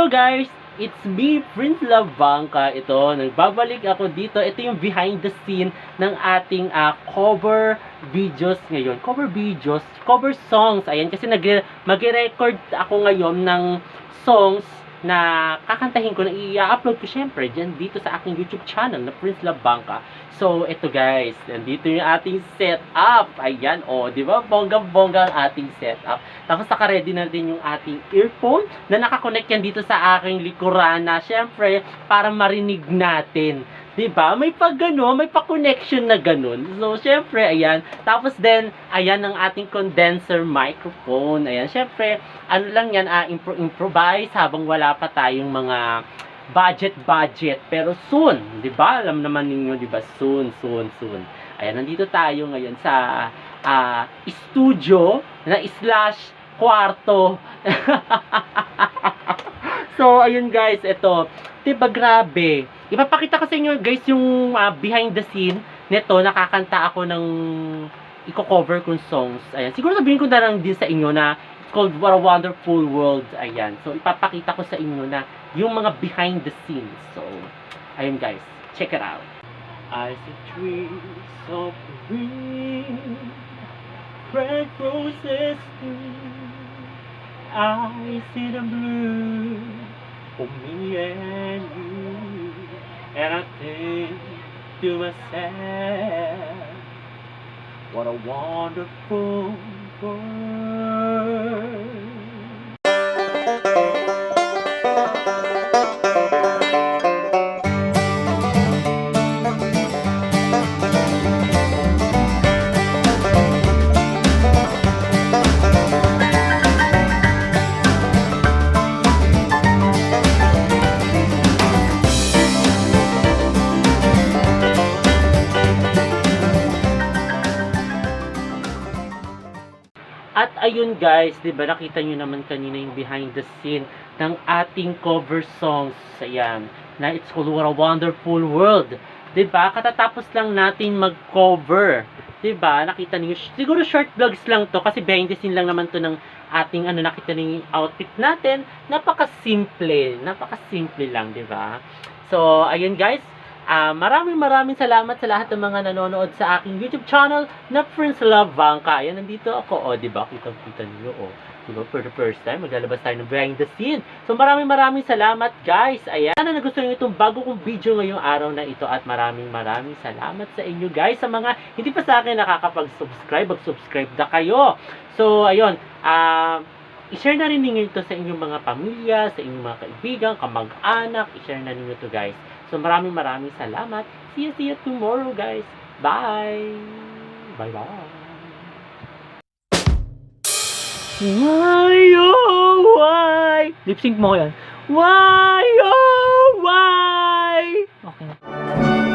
Hello guys! It's me, Prince Labangka. Ito, nagbabalik ako dito. Ito yung behind the scene ng ating cover videos ngayon. Cover songs. Ayan, kasi mag-record ako ngayon ng songs na kakantahin ko, na i-upload ko syempre dyan dito sa aking YouTube channel na Prince Labangka. So, ito guys, nandito yung ating setup. Ayan, di ba? Bonggang-bongga ang ating setup. Tapos naka-ready na din yung ating earphone na nakakonect yan dito sa aking likuran na syempre para marinig natin. 'Di ba? May may pa-connection na ganun. So syempre ayan. Tapos then ayan ang ating condenser microphone. Ayan, syempre ano lang yan, improvise habang wala pa tayong mga budget. Pero soon, 'di ba? Alam naman ninyo, 'di ba? Soon. Ayan, nandito tayo ngayon sa studio na slash kwarto. So, ayun guys, ito. Diba, grabe. Ipapakita ko sa inyo guys yung behind the scene nito. Nakakanta ako ng i-cover kong songs. Ayan. Siguro sabihin ko na lang din sa inyo na it's called What a Wonderful World. Ayan. So, ipapakita ko sa inyo na yung mga behind the scenes. So, ayun guys. Check it out. I see trees of green, red roses too. I see the blue for me and you, and I think to myself, what a wonderful world. At ayun guys, 'di ba, nakita niyo naman kanina yung behind the scene ng ating cover songs. Ayan, na it's called What a Wonderful World. 'Di ba? Katatapos lang natin mag-cover. 'Di ba? Nakita niyo, siguro short vlogs lang 'to kasi behind the scene lang naman 'to ng ating nakita niyo yung outfit natin. Napaka-simple lang, 'di ba? So, ayun guys. Maraming salamat sa lahat ng mga nanonood sa aking YouTube channel na Prince Labangka. Ayan, nandito ako. Diba? Kita niyo. Diba? For the first time, maglalabas tayo ng behind the scene. So, maraming salamat, guys. Ayan, na nagustuhan nyo itong bago kong video ngayong araw na ito. At maraming salamat sa inyo, guys. Sa mga hindi pa sa akin nakakapag-subscribe, mag-subscribe na kayo. So, ayun. I-share na rin ninyo ito sa inyong mga pamilya, sa inyong mga kaibigan, kamag-anak. I-share na ninyo ito, guys. So, maraming salamat. See you tomorrow, guys. Bye! Bye-bye! Why, oh, why? Lip sync mo yan. Why, oh, why? Okay.